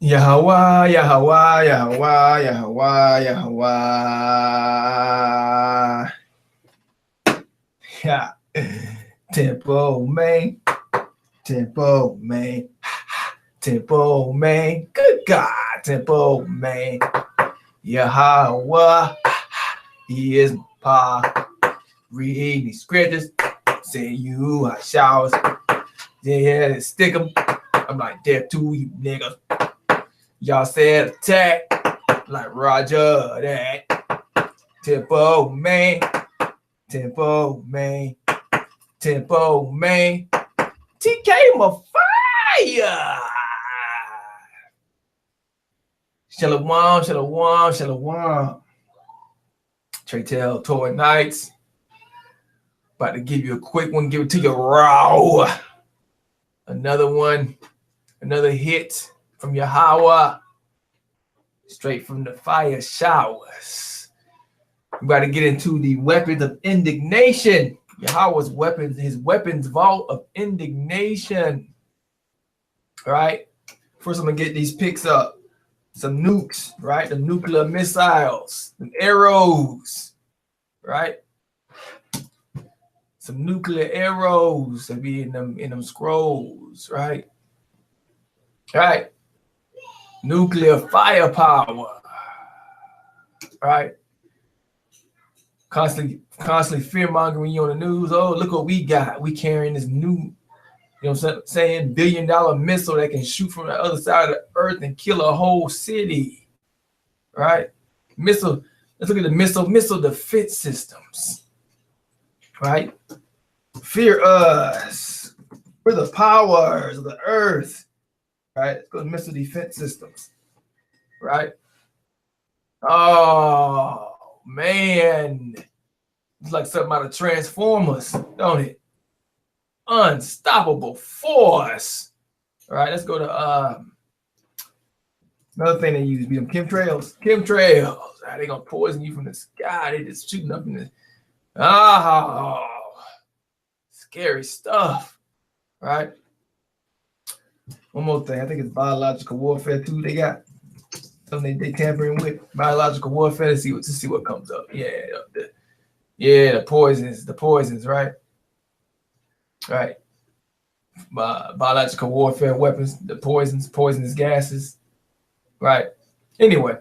Yahawah, Yahawah, Yahawah, Yahawah, Yahawah. Yeah. Tempo, man. Tempo, man. Tempo, man. Good God. Tempo, man. Yahawah. He is my pa. Reading these scriptures. Saying you are showers. Yeah, stick them. I'm like, there too, you niggas. Y'all said attack. Like Roger that. Tempo, man. Tempo, man. Tempo, man. TK, my fire. Shalom, shalom, shalom. Trey Tell, Torah Nights. About to give you a quick one, give it to you raw. Another one, another hit from Yahawah. Straight from the fire showers. We got to get into the weapons of indignation. Yahawah's weapons, his weapons vault of indignation. All right. First, I'm going to get these picks up. Some nukes, right? The nuclear missiles, some arrows, right? Some nuclear arrows that be in them scrolls, right? Right. Nuclear firepower, right? Constantly fear-mongering you on the news. Oh, look what we got. We carrying this new, you know what I'm saying, $1 billion missile that can shoot from the other side of the earth and kill a whole city, right? Missile, let's look at the missile defense systems, right? Fear us. We're the powers of the earth, right? Let's go to missile defense systems, right? Oh, man. It's like something out of Transformers, don't it? Unstoppable force. All right, let's go to another thing they use, be them chemtrails. Chemtrails. Right, they're gonna poison you from the sky. They just shooting up in the scary stuff. Right. One more thing. I think it's biological warfare too. They got something they tampering with biological warfare to see what comes up. The poisons, right? Right. Biological warfare weapons, the poisonous gases, right? Anyway,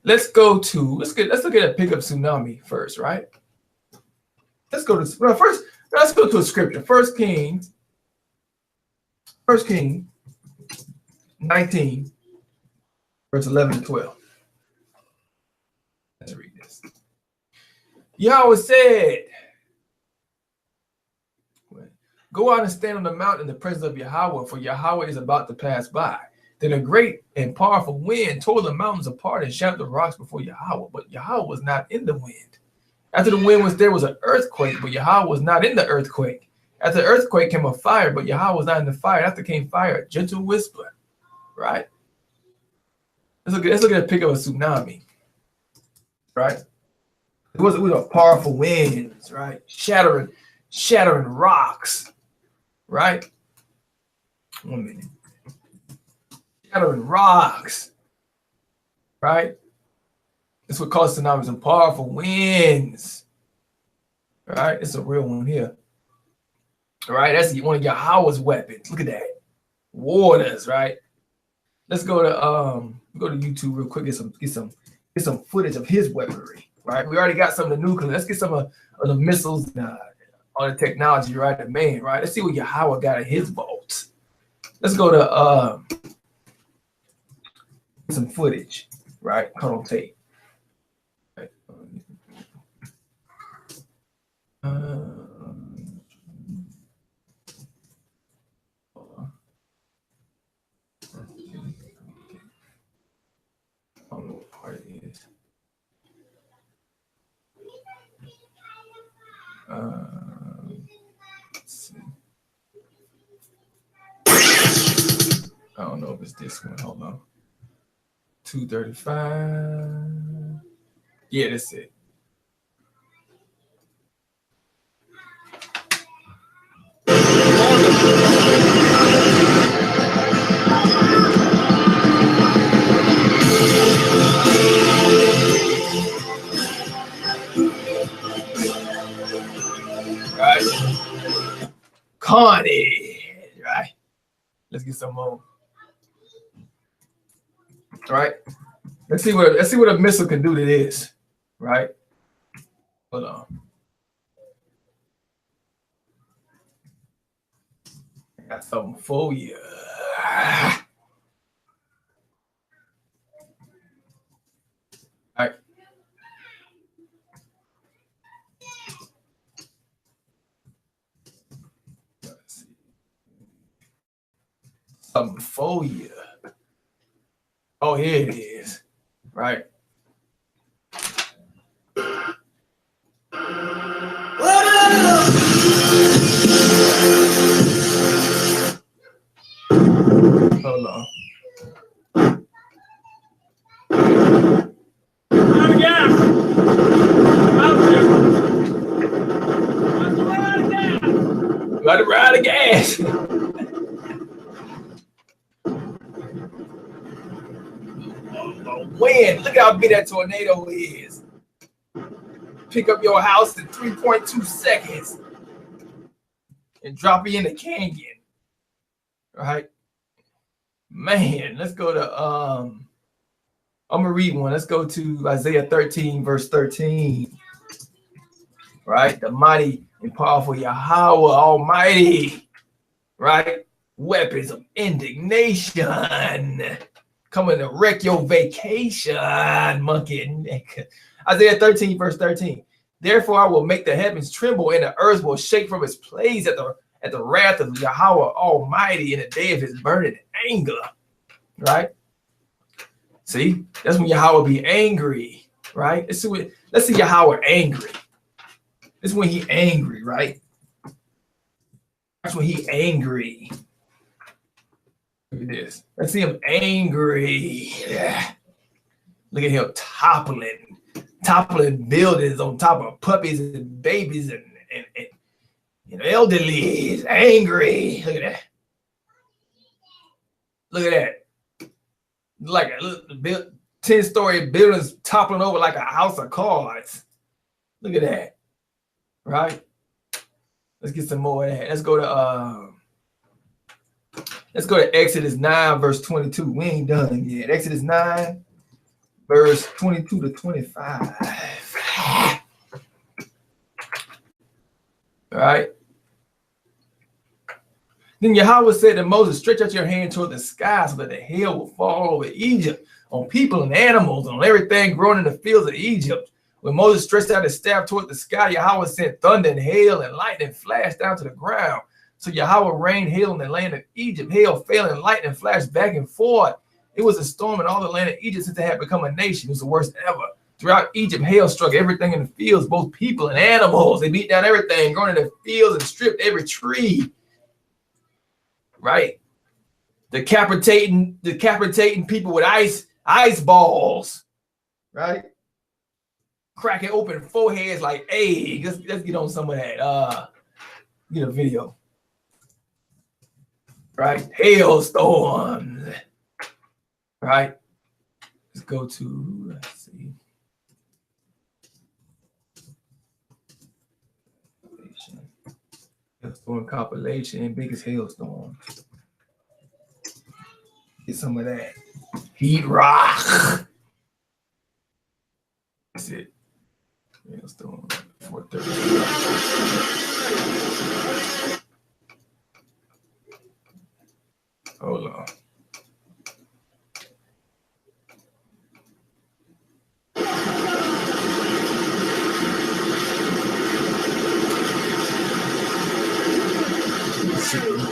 let's look at a pickup tsunami first, right? Let's go to a scripture. First King 19, verse 11 and 12. Let's read this. Yahweh said, go out and stand on the mountain in the presence of Yahawah, for Yahawah is about to pass by. Then a great and powerful wind tore the mountains apart and shattered the rocks before Yahawah, but Yahawah was not in the wind. After the wind there was an earthquake, but Yahawah was not in the earthquake. After the earthquake came a fire, but Yahawah was not in the fire. After came fire, a gentle whisper, right? Let's look at a pic of a tsunami, right? It was a powerful winds, right? Shattering rocks, right? 1 minute. Shattering rocks, right? That's what causes tsunamis and powerful winds, right? It's a real one here, right? That's one of Yahawah's weapons. Look at that, waters, right? Let's go to YouTube real quick. Get some footage of his weaponry, right? We already got some of the nuclear. Let's get some of the missiles, all the technology, right? The man, right? Let's see what Yahawah got in his vaults. Let's go to some footage, right? Cut on tape. Right. I don't know what part it is. Let's see. I don't know if it's this one. Hold on. 235. Yeah, that's it. carnage, right? Let's get some more. All right. Let's see what a missile can do to this, right? Hold on. I got something for you. All right. Let's see. Something for you. Oh, here it is. Right. Hold on. About to ride the gas. Wind. Look how big that tornado is. Pick up your house in 3.2 seconds and drop you in the canyon. Right? Man, let's go to I'm gonna read one. Let's go to Isaiah 13, verse 13. Right? The mighty and powerful Yahawah Almighty, right? Weapons of indignation coming to wreck your vacation, monkey. Isaiah 13, verse 13. Therefore, I will make the heavens tremble and the earth will shake from its place at the wrath of Yahawah Almighty in the day of his burning anger. Right? See, that's when Yahawah be angry, right? Let's see Yahawah angry. This is when he angry, right? That's when he angry. Look at this. Let's see him angry. Yeah. Look at him toppling buildings on top of puppies and babies and elderly. He's angry. Look at that. Look at that. Like a 10-story buildings toppling over like a house of cards. Look at that. Right? Let's get some more of that. Let's go to Exodus 9, verse 22. We ain't done yet. Exodus 9, verse 22 to 25. All right. Then Yahawah said to Moses, stretch out your hand toward the sky so that the hail will fall over Egypt, on people and animals, on everything growing in the fields of Egypt. When Moses stretched out his staff toward the sky, Yahawah sent thunder and hail and lightning flashed down to the ground. So Yahawah rained hail in the land of Egypt. Hail fell and lightning flashed back and forth. It was a storm in all the land of Egypt since it had become a nation. It was the worst ever. Throughout Egypt, hail struck everything in the fields, both people and animals. They beat down everything growing in the fields and stripped every tree. Right? Decapitating people with ice balls. Right? Cracking open foreheads like, hey, let's get on some of that. Get a video. Right? Hailstorms. Right? Let's go to, let's see. Hailstorm compilation, biggest hailstorm. Get some of that. Heat rock. That's it. Hailstorm 430. Hold on.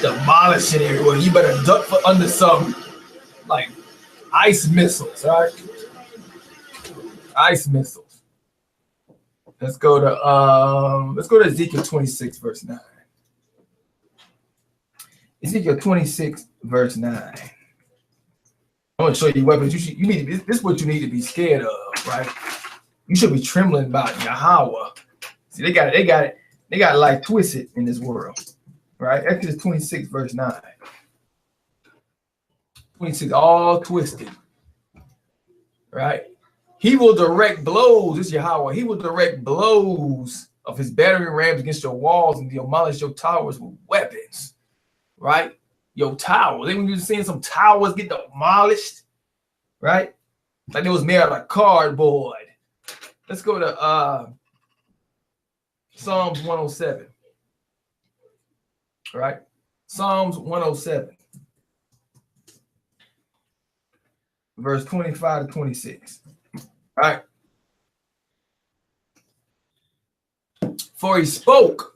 Demolishing everywhere. You better duck for under some like ice missiles, right? Ice missiles. Let's go to Ezekiel 26, verse 9. Ezekiel 26, verse 9. I'm gonna show you weapons. This is what you need to be scared of, right? You should be trembling about Yahawah. See, they got it like twisted in this world. Right? Exodus 26, verse 9. 26, all twisted. Right? He will direct blows. This is Yahawah. He will direct blows of his battering rams against your walls and demolish your towers with weapons. Right? Your towers. Then when you're seeing some towers get demolished, right? Like it was made out of cardboard. Let's go to Psalms 107. All right? Psalms 107. Verse 25 to 26. All right. For he spoke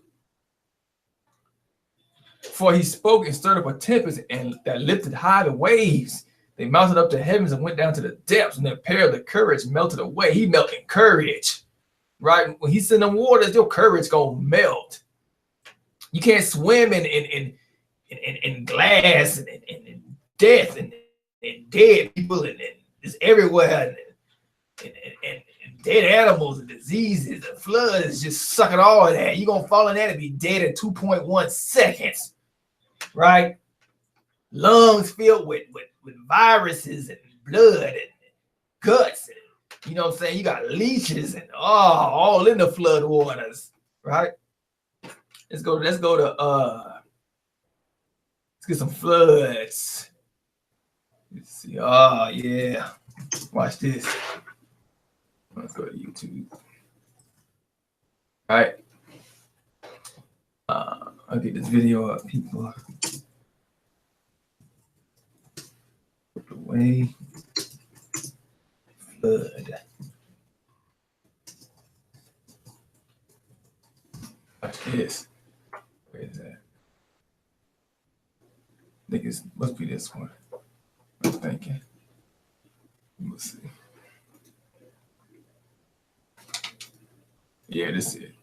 and stirred up a tempest and that lifted high the waves. They mounted up to heavens and went down to the depths, and their pair of the courage melted away. He melted courage, right? When he's in the waters, your courage gonna melt. You can't swim in glass and death and dead people and it's everywhere and dead animals and diseases and floods just sucking all of that. You're gonna fall in that and be dead in 2.1 seconds, right? Lungs filled with viruses and blood and guts, and you know what I'm saying? You got leeches and all in the flood waters, right? Let's get some floods. Let's see. Oh yeah. Watch this. Let's go to YouTube. All right. I'll get this video up, people. Put away. Flood. Watch this. Where is that? I think it must be this one. I'm thinking. Let's see. Yeah, this is it.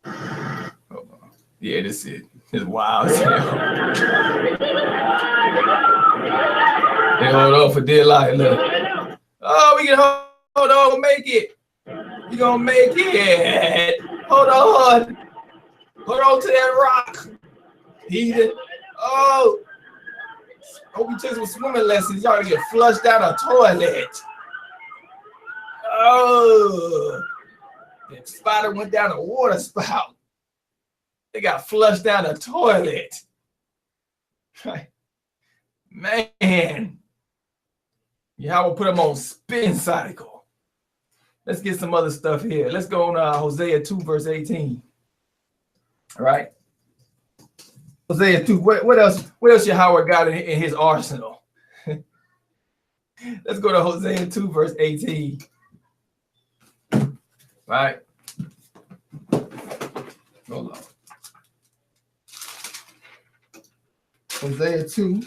Hold on. Yeah, this is it. It's wild. They hold on for dear life. Look. Oh, we can hold on. We'll make it. We gonna make it. Hold on. Hold on to that rock. Heathen. Oh. Hope you took some swimming lessons. Y'all get flushed down a toilet. Oh. The spider went down a water spout. They got flushed down the toilet. Man. Yahweh put them on spin cycle. Let's get some other stuff here. Let's go on Hosea 2, verse 18. All right. Hosea 2. What else Yahweh got in his arsenal? Let's go to Hosea 2, verse 18. Right. Hold on. Hosea 2,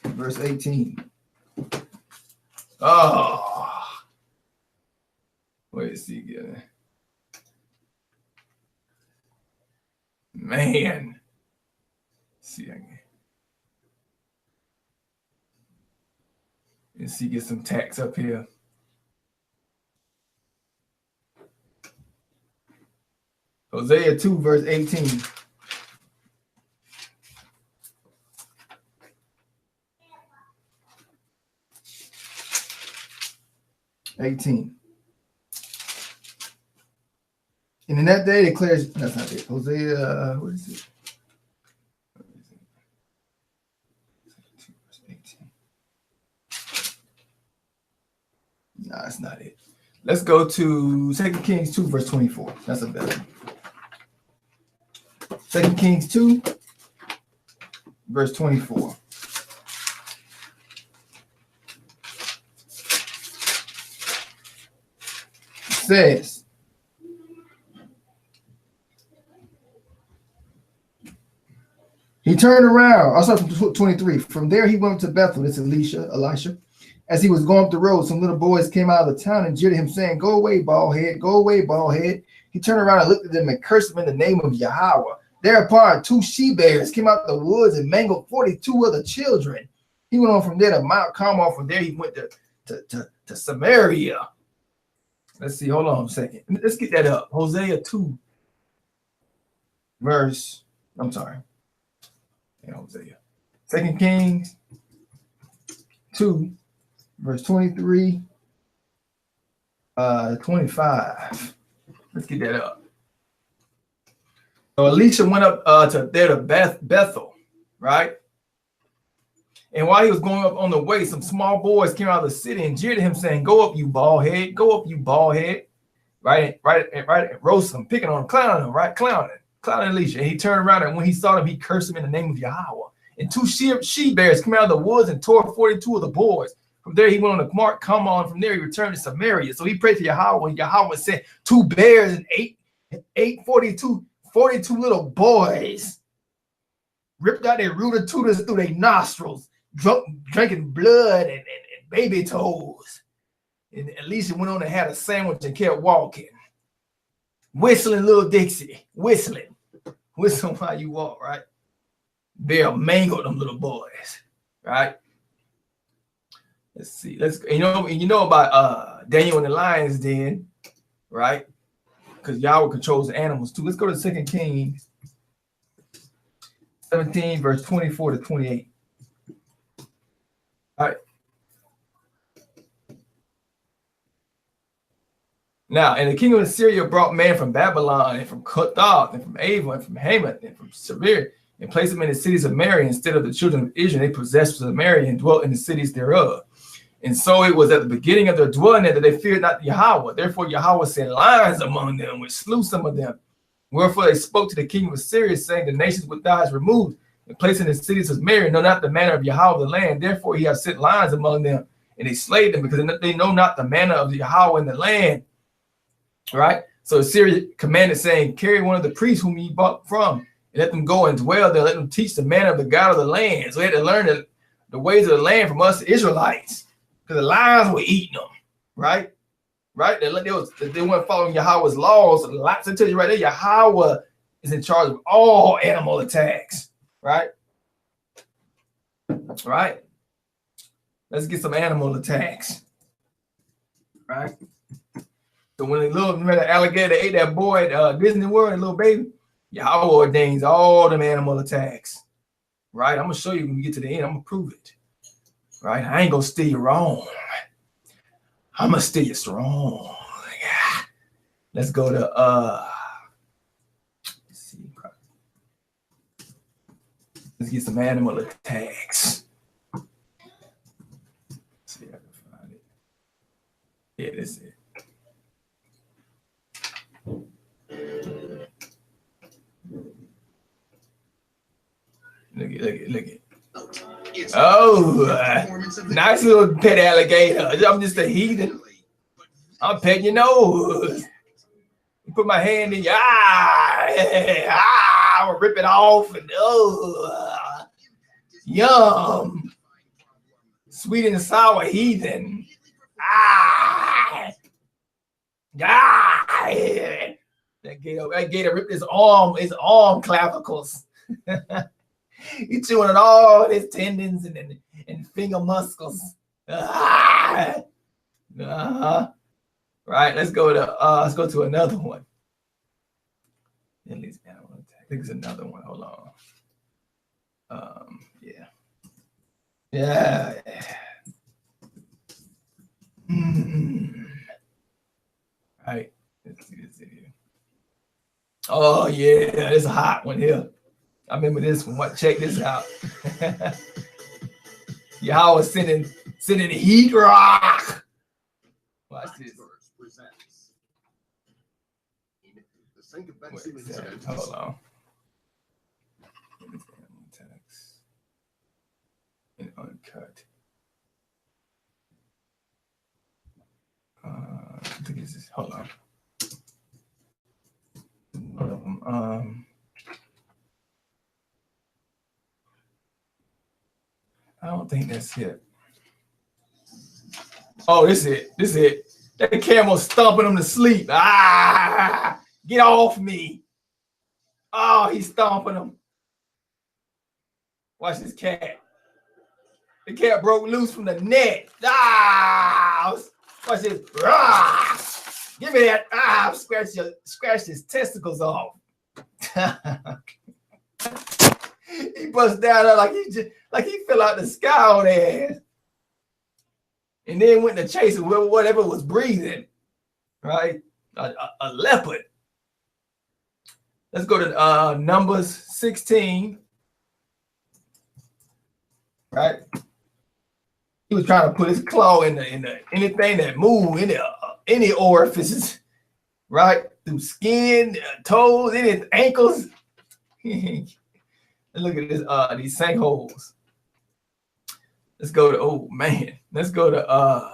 verse 18. Oh. Wait a second. Man. Let's see again. Let's see, get some tax up here. Hosea 2, verse 18. And in that day declares, that's not it. Hosea, what is it? No, that's not it. Let's go to 2 Kings 2, verse 24. That's a better one. 2 Kings 2, verse 24. It says, he turned around. I'll start from 23. From there, he went to Bethel. It's Elisha. As he was going up the road, some little boys came out of the town and jeered him, saying, "Go away, bald head. Go away, bald head." He turned around and looked at them and cursed them in the name of Yahweh. Thereupon 2 she-bears came out of the woods and mangled 42 other children. He went on from there to Mount Carmel. From there, he went to Samaria. Let's see. Hold on a second. Let's get that up. Hosea 2, verse. I'm sorry. Hosea. 2 Kings 2, verse 23 25. Let's get that up. So Elisha went up to Bethel, right? And while he was going up on the way, some small boys came out of the city and jeered at him, saying, "Go up, you bald head! Go up, you bald head!" Right, roasting him, picking on him, clowning him, right, clowning Elisha. And he turned around, and when he saw them, he cursed him in the name of Yahawah. And 2 she-bears came out of the woods and tore 42 of the boys. From there, he went on the mark. Come on, from there he returned to Samaria. So he prayed to Yahawah, and Yahawah sent 2 bears and 42 little boys, ripped out their rooter-tooters through their nostrils, drinking blood and baby toes. And Elisha went on and had a sandwich and kept walking, whistling Little Dixie, whistling while you walk, right? Bear mangled them little boys, right? Let's see. You know about Daniel and the lion's den, right? Because Yahweh controls the animals too. Let's go to 2 Kings 17, verse 24 to 28. All right. Now, and the king of Assyria brought men from Babylon and from Cuthath and from Ava and from Hamath and from Seir and placed them in the cities of Samaria instead of the children of Israel. They possessed Samaria and dwelt in the cities thereof. And so it was at the beginning of their dwelling there that they feared not Yahawah. Therefore Yahawah sent lions among them, which slew some of them. Wherefore they spoke to the king of Assyria, saying, "The nations which thou hast removed and placed in the cities of Samaria know not the manner of Yahawah of the land. Therefore he hath sent lions among them, and they slayed them, because they know not the manner of Yahawah in the land." Right? So Assyria commanded, saying, "Carry one of the priests whom ye bought from, and let them go and dwell there. Let them teach the manner of the God of the land." So they had to learn the ways of the land from us Israelites, because the lions were eating them, right? Right? They weren't following Yahawah's laws. So I tell you right there, Yahawah is in charge of all animal attacks, right? Right? Let's get some animal attacks, right? So when the alligator ate that boy at Disney World, a little baby, Yahawah ordains all them animal attacks, right? I'm going to show you when we get to the end. I'm going to prove it, right? I ain't going to steer you wrong. I'm going to steer you strong. Let's go to, let's see. Let's get some animal attacks. Let's see if I can find it. Yeah, this is it. Look at. Oh, nice little pet alligator. I'm just a heathen. I'm petting your nose. Put my hand in your eye. I'm gonna rip it off and yum. Sweet and sour heathen. That gator ripped his arm clavicles. He chewing on all his tendons and finger muscles. Right, let's go to another one. At least I think it's another one. Hold on. Yeah. Right. Let's see this video. Oh yeah, it's a hot one here. I remember this one. Check this out. Y'all was sending heat rock. Watch this. Hold on. And uncut. I think it's this. Hold on. I don't think that's it. Oh, this is it. That camel stomping him to sleep. Get off me. Oh, he's stomping him. Watch this cat. The cat broke loose from the net. Watch this. Give me that. Scratch his testicles off. He bust down there like he fell out the sky on their ass. And then went to chase whatever was breathing. right? A leopard. Let's go to Numbers 16, right? He was trying to put his claw in the anything that moved, any orifices, right? Through skin, toes, any ankles. Look at this, these sinkholes. Let's go to, oh man, let's go to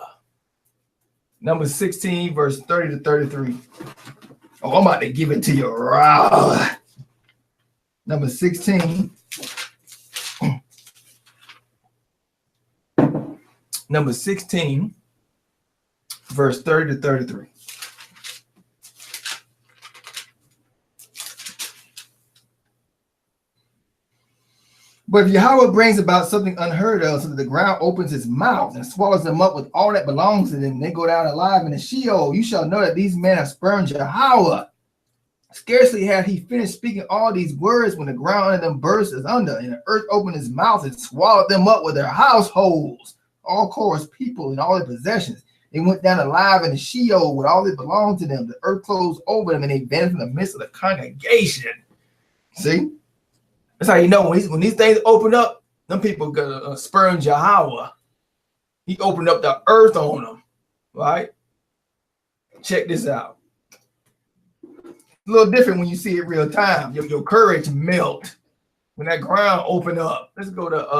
number 16, verse 30 to 33. Oh, I'm about to give it to you raw. Number 16. Number 16, verse 30 to 33. But if Yahweh brings about something unheard of, so that the ground opens its mouth and swallows them up with all that belongs to them, and they go down alive in the Sheol, you shall know that these men have spurned Yahweh. Scarcely had he finished speaking all these words when the ground under them burst asunder, and the earth opened its mouth and swallowed them up with their households, all Korah's people and all their possessions. They went down alive in the Sheol with all that belonged to them. The earth closed over them, and they vanished from the midst of the congregation. See? That's how you know when these things open up, them people gonna spurn Yahweh. He opened up the earth on them, right? Check this out. It's a little different when you see it real time. Your courage melt when that ground open up. Let's go ahead.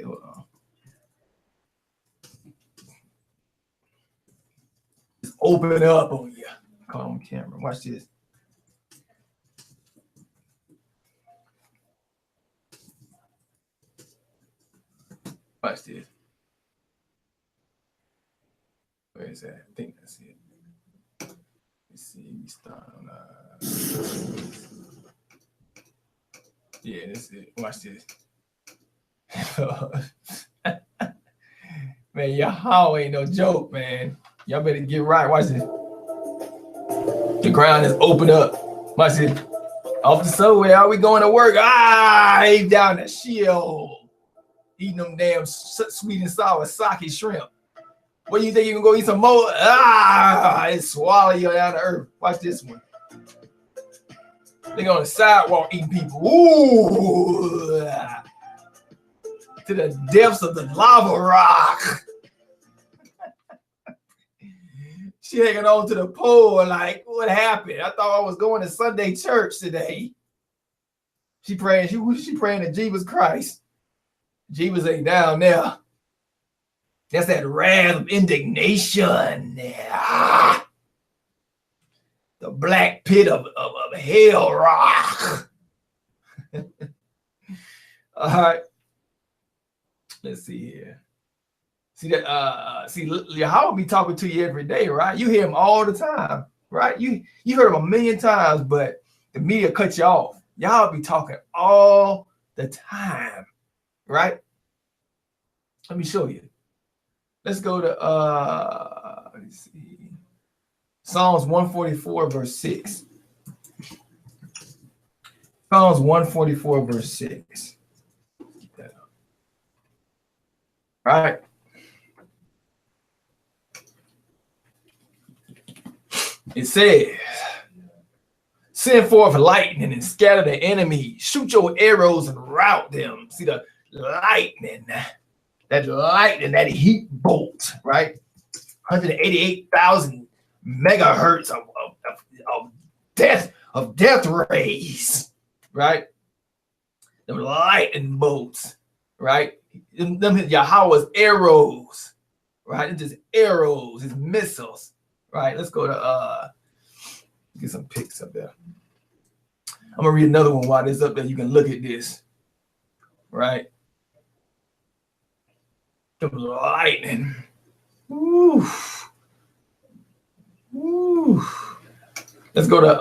Hold on. Just open it up on you. Caught on camera. Watch this. Watch this. Where is that? I think that's it. Let's see. We start on. Yeah, that's it. Watch this. Man, Yahweh ain't no joke, man. Y'all better get right. Watch this. The ground is open up. Watch this. Off the subway, are we going to work? He's down the Sheol. Eating them damn sweet and sour sake shrimp. What do you think you can go eat some more? It swallow you down to earth. Watch this one. They on the sidewalk eating people. Ooh. To the depths of the lava rock. She hanging on to the pole like, what happened? I thought I was going to Sunday church today. She praying to Jesus Christ. Jesus ain't down there. That's that wrath of indignation. The black pit of hell rock. All right. Let's see here. See that? Yahweh be talking to you every day, right? You hear him all the time, right? You heard him a million times, but the media cut you off. Yahweh be talking all the time. Right? Let me show you. Let's go to let's see. Psalms 144, verse 6. Psalms 144, verse 6. Keep that up. All right. It says, send forth lightning and scatter the enemy. Shoot your arrows and rout them. See the lightning, that heat bolt, right? 188,000 megahertz of death rays, right? The lightning bolts, right? Them Yahweh's arrows, right? It's just arrows, it's missiles, right? Let's go to get some pics up there. I'm gonna read another one while this up there. You can look at this, right? The lightning. Woo. Woo. Let's go to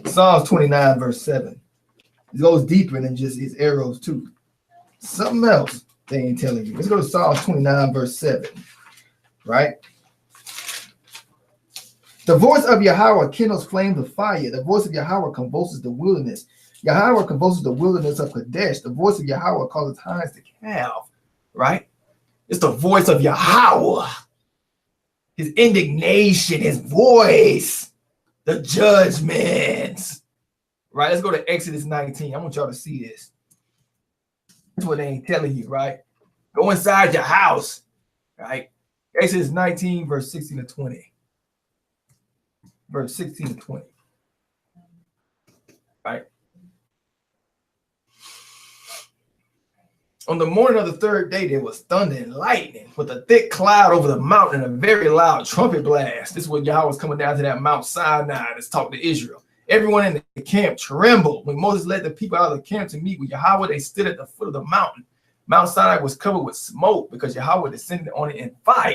Psalms 29, verse 7. It goes deeper than just his arrows, too. Something else they ain't telling you. Let's go to Psalms 29, verse 7. Right? The voice of Yahweh kindles flames of fire. The voice of Yahweh convulses the wilderness. Yahweh convulses the wilderness of Kadesh. The voice of Yahweh causes hinds to calve. Right? It's the voice of Yahawah. His indignation, his voice, the judgments. Right? Let's go to Exodus 19. I want y'all to see this. That's what they ain't telling you, right? Go inside your house, right? Exodus 19, verse 16 to 20. Verse 16 to 20. Right? On the morning of the third day, there was thunder and lightning with a thick cloud over the mountain and a very loud trumpet blast. This is when Yahweh was coming down to that Mount Sinai to talk to Israel. Everyone in the camp trembled. When Moses led the people out of the camp to meet with Yahweh, they stood at the foot of the mountain. Mount Sinai was covered with smoke because Yahweh descended on it in fire.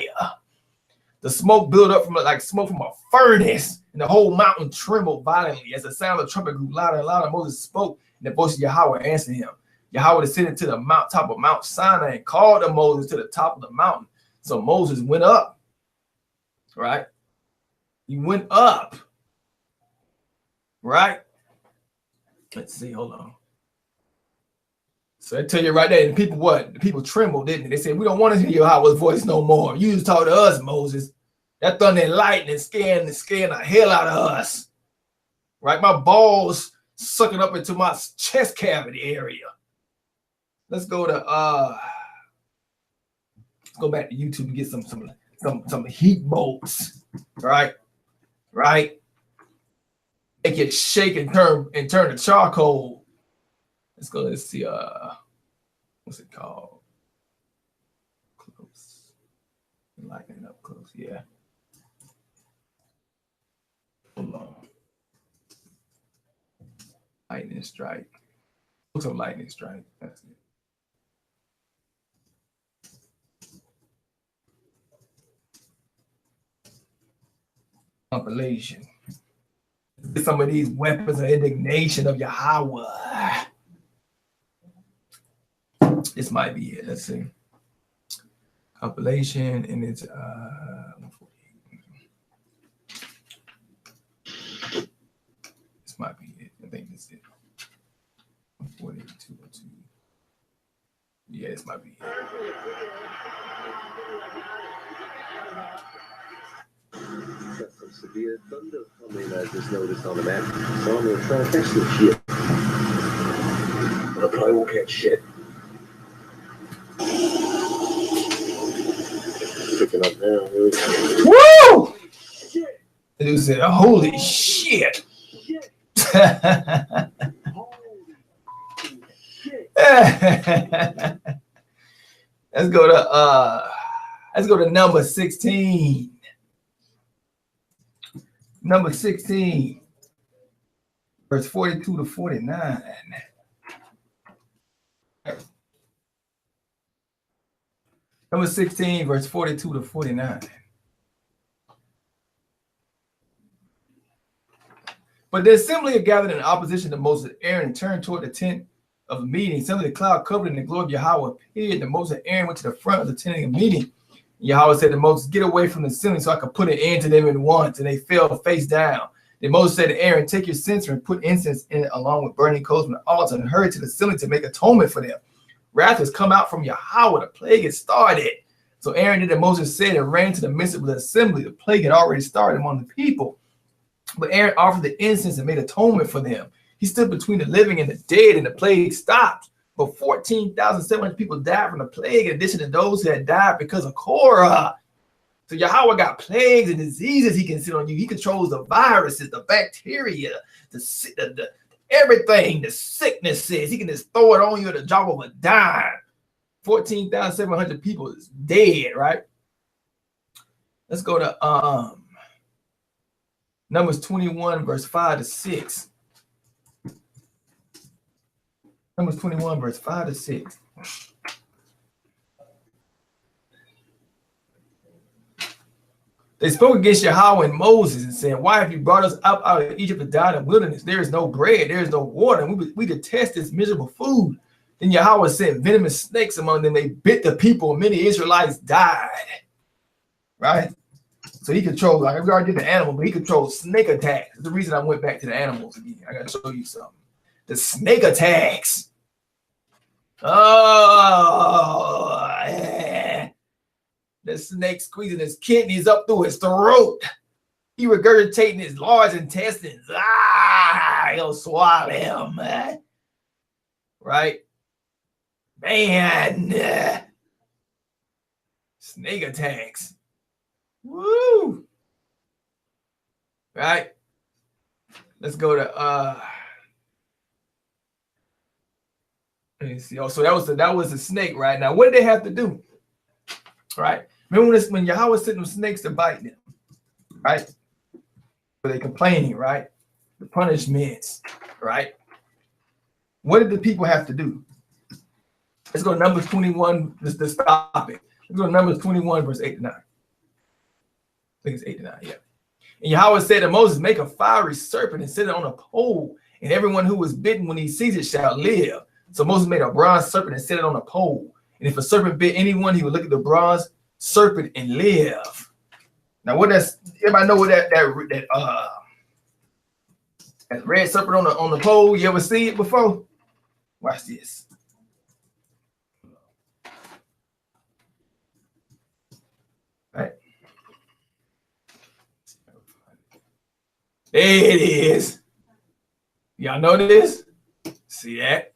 The smoke built up from like smoke from a furnace, and the whole mountain trembled violently. As the sound of the trumpet grew louder and louder, Moses spoke, and the voice of Yahweh answered him. Yahweh descended to the top of Mount Sinai and called to Moses to the top of the mountain. So Moses went up, right? He went up, right? Let's see, hold on. So I tell you right there, the people what? The people trembled, didn't they? They said, we don't want to hear Yahweh's voice no more. You just talk to us, Moses. That thunder and lightning scaring the hell out of us. Right? My balls sucking up into my chest cavity area. Let's go to let's go back to YouTube and get some heat bolts. Right? Right? Make it shake and turn to charcoal. Let's go. Let's see. What's it called? Close. Lighting up close. Yeah. Hold on. Lightning strike. Looks like lightning strike. That's it. Compilation. Some of these weapons of indignation of Yahweh. This might be it. Let's see. Compilation, and it's 148. This might be it. I think this is it. 142. Yeah, this might be it. Got some severe thunder coming, I just noticed on the map. So I'm gonna try to catch this shit. But I probably won't catch shit. Picking up now. Here we go. Woo! Shit. The dude said, holy shit. Let's go to number 16. Number 16, verse 42 to 49. Number 16, verse 42 to 49. But the assembly had gathered in opposition to Moses and Aaron and turned toward the tent of the meeting. Suddenly the cloud covered and the glory of Yahweh appeared. And Moses and Aaron went to the front of the tent of the meeting. Yahweh said to Moses, get away from the assembly so I could put an end to them at once. And they fell face down. Then Moses said to Aaron, take your censer and put incense in it along with burning coals from the altar and hurry to the assembly to make atonement for them. Wrath has come out from Yahweh. The plague has started. So Aaron did as Moses said and ran to the midst of the assembly. The plague had already started among the people. But Aaron offered the incense and made atonement for them. He stood between the living and the dead, and the plague stopped. But 14,700 people died from the plague, in addition to those who had died because of Korah. So Yahweh got plagues and diseases he can send on you. He controls the viruses, the bacteria, the everything, the sicknesses. He can just throw it on you at the drop of a dime. 14,700 people is dead, right? Let's go to Numbers 21, verse 5 to 6. Numbers 21, verse 5 to 6. They spoke against Yahweh and Moses and said, why have you brought us up out of Egypt to die in the wilderness? There is no bread, there is no water, and we detest this miserable food. Then Yahweh sent venomous snakes among them. They bit the people, and many Israelites died. Right? So he controls, like we already did the animal, but he controls snake attacks. That's the reason I went back to the animals again. I got to show you something. The snake attacks. Oh, yeah. The snake squeezing his kidneys up through his throat. He regurgitating his large intestines. He'll swallow him. Right? Man. Snake attacks. Woo. Right? Let's go to let me see. Oh, so that was the snake, right? Now, what did they have to do? Right? Remember when Yahweh sent them snakes to bite them, right? But they complaining, right? The punishments, right? What did the people have to do? Let's go to Numbers 21. Let's stop it. Let's go to Numbers 21, verse 8 to 9. I think it's 8 to 9, yeah. And Yahweh said to Moses, make a fiery serpent and set it on a pole, and everyone who was bitten when he sees it shall live. So Moses made a bronze serpent and set it on a pole. And if a serpent bit anyone, he would look at the bronze serpent and live. Now, what does everybody know what that red serpent on the pole? You ever see it before? Watch this. Right. There it is. Y'all know this? See that?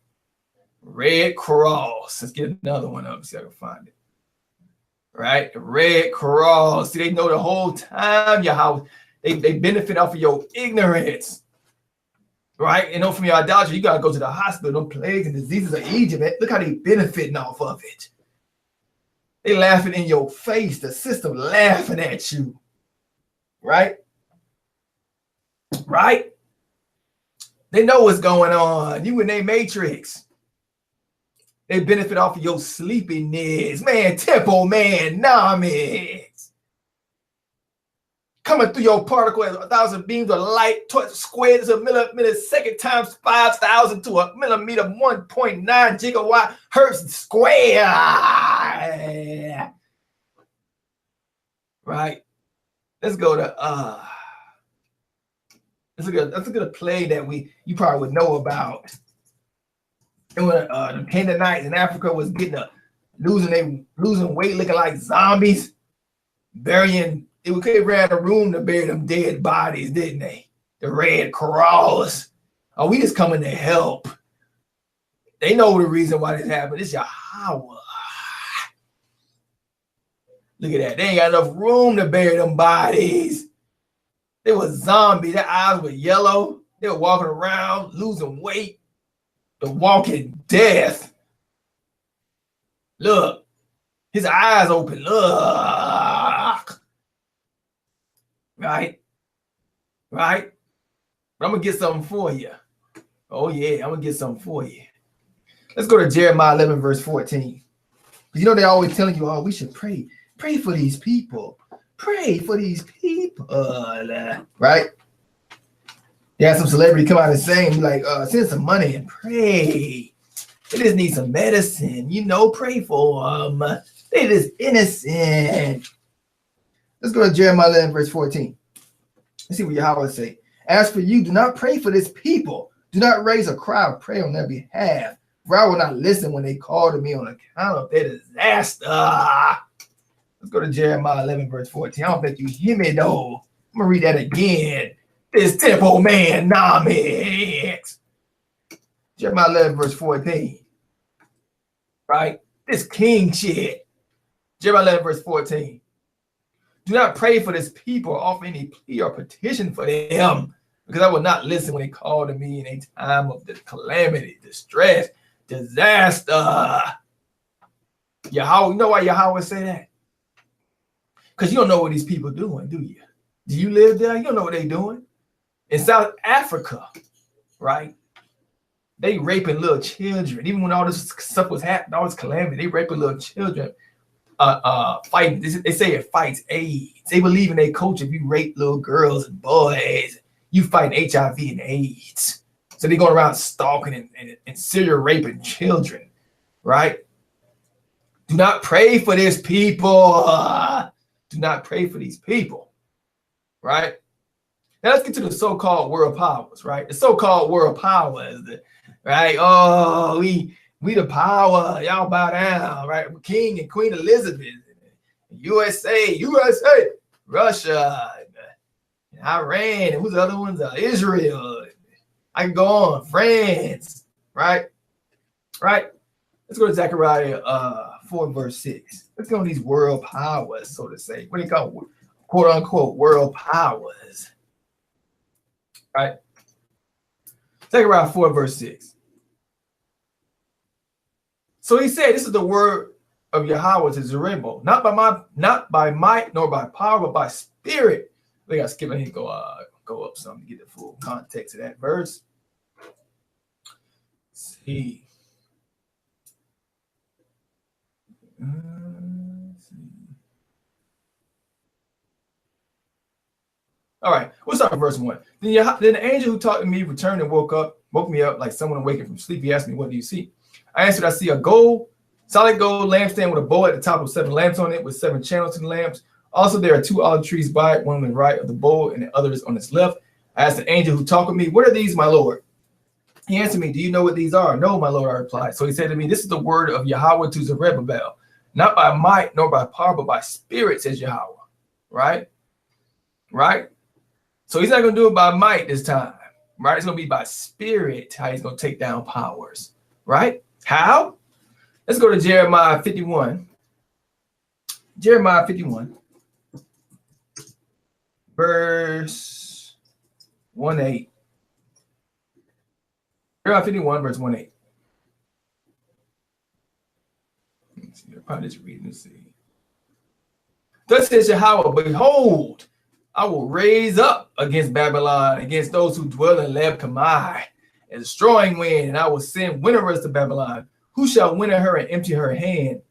Red cross. Let's get another one up. See if I can find it. Right? The red cross. See, they know the whole time how they benefit off of your ignorance. Right? You know, from your idolatry, you gotta go to the hospital. Them plagues and diseases of Egypt. Man. Look how they benefiting off of it. They laughing in your face. The system laughing at you. Right? Right? They know what's going on. You in their matrix. They benefit off of your sleepiness. Man, temple, man, nomics. Coming through your particle as 1,000 beams of light, squared is a millisecond times 5,000 to a millimeter, 1.9 gigawatt hertz square. Right? Let's go to let's look at a play that you probably would know about. And when the Canaanites in Africa was losing weight, looking like zombies, they ran a room to bury them dead bodies, didn't they? The Red Cross. Oh, we just coming to help. They know the reason why this happened. It's Yahawah. Look at that. They ain't got enough room to bury them bodies. They were zombies. Their eyes were yellow. They were walking around, losing weight. The walking death. Look, his eyes open. Look. Right? Right? But I'm going to get something for you. Oh, yeah, I'm going to get something for you. Let's go to Jeremiah 11, verse 14. You know, they're always telling you, oh, we should pray. Pray for these people. Pray for these people. Right? They had some celebrity come out and sing, like, send some money and pray. They just need some medicine. You know, pray for them. They just innocent. Let's go to Jeremiah 11, verse 14. Let's see what Yahweh say. As for you, do not pray for this people. Do not raise a cry of prayer on their behalf. For I will not listen when they call to me on account of their disaster. Let's go to Jeremiah 11, verse 14. I don't think you hear me, though. I'm going to read that again. This temple man, nomics. Jeremiah 11, verse 14. Right? This king shit. Jeremiah 11, verse 14. Do not pray for this people or offer any plea or petition for them, because I will not listen when they call to me in a time of the calamity, distress, disaster. Yahweh, you know why Yahweh say that? Because you don't know what these people doing, do you? Do you live there? You don't know what they're doing. In South Africa, right? They raping little children. Even when all this stuff was happening, all this calamity, they raping little children. Fighting. They say it fights AIDS. They believe in their culture. If you rape little girls and boys, you fighting HIV and AIDS. So they going around stalking and serial raping children, right? Do not pray for this people. Do not pray for these people, right? Now let's get to the so-called world powers, right? The so-called world powers, right? Oh, we the power. Y'all bow down, right? King and Queen Elizabeth, USA, Russia, Iran, and who's the other ones? Israel. I can go on. France, right? Let's go to Zechariah 4 verse 6. Let's go on these world powers, so to say. What do you call them? Quote unquote world powers. Right? Zechariah 4 verse 6. So he said, this is the word of Yahawah to Zerubbabel, not by might nor by power, but by spirit. I think I skip ahead and go up some to get the full context of that verse. Let's see. All right, we'll start with verse 1. Then the angel who talked to me returned and woke me up like someone awakened from sleep. He asked me, what do you see? I answered, I see a solid gold lampstand with a bowl at the top with 7 lamps on it, with 7 channels to the lamps. Also, there are 2 olive trees by it, one on the right of the bowl and the others on its left. I asked the angel who talked with me, what are these, my Lord? He answered me, do you know what these are? No, my Lord, I replied. So he said to me, this is the word of Yahawah to Zerubbabel, not by might nor by power, but by spirit, says Yahawah. Right? So he's not going to do it by might this time. Right? It's going to be by spirit how he's going to take down powers. Right? How? Let's go to Jeremiah 51. Jeremiah 51. Verse 1:8. Jeremiah 51, verse 1:8. Let's see, I'll probably just read and see. Thus says Yahawah, behold, I will raise up against Babylon, against those who dwell in Leb Kamai, a destroying wind, and I will send winterers to Babylon. Who shall winter her and empty her hand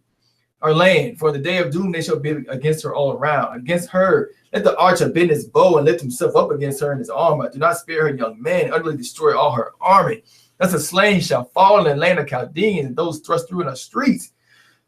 or land? For the day of doom they shall be against her all around. Against her, let the archer bend his bow and lift himself up against her in his armor. Do not spare her young men, utterly destroy all her army. Thus a slain shall fall in the land of Chaldeans, and those thrust through in the streets.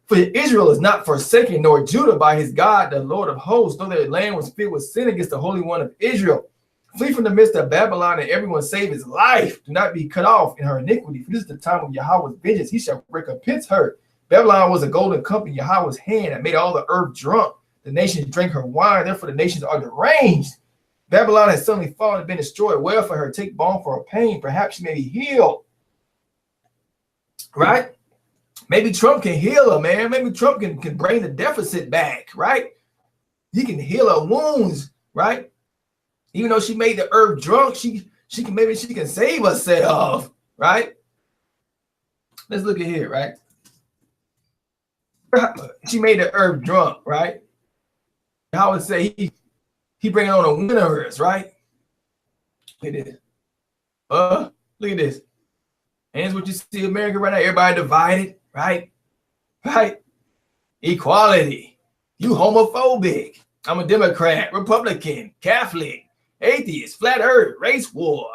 For Israel is not forsaken, nor Judah by his God, the Lord of hosts, though their land was filled with sin against the Holy One of Israel. Flee from the midst of Babylon, and everyone save his life. Do not be cut off in her iniquity, for this is the time of Yahawah's vengeance. He shall recompense her. Babylon was a golden cup in Yahawah's hand that made all the earth drunk. The nations drank her wine, therefore the nations are deranged. Babylon has suddenly fallen and been destroyed. Well for her, take balm for her pain. Perhaps she may be healed. Right? Maybe Trump can heal her, man. Maybe Trump can bring the deficit back, right? He can heal her wounds, right? Even though she made the earth drunk, she can save herself, right? Let's look at here, right? She made the earth drunk, right? I would say he bringing on the winners, right? Look at this. Look at this. And it's what you see in America right now. Everybody divided, right? Equality. You homophobic. I'm a Democrat, Republican, Catholic, atheist, flat earth, race war,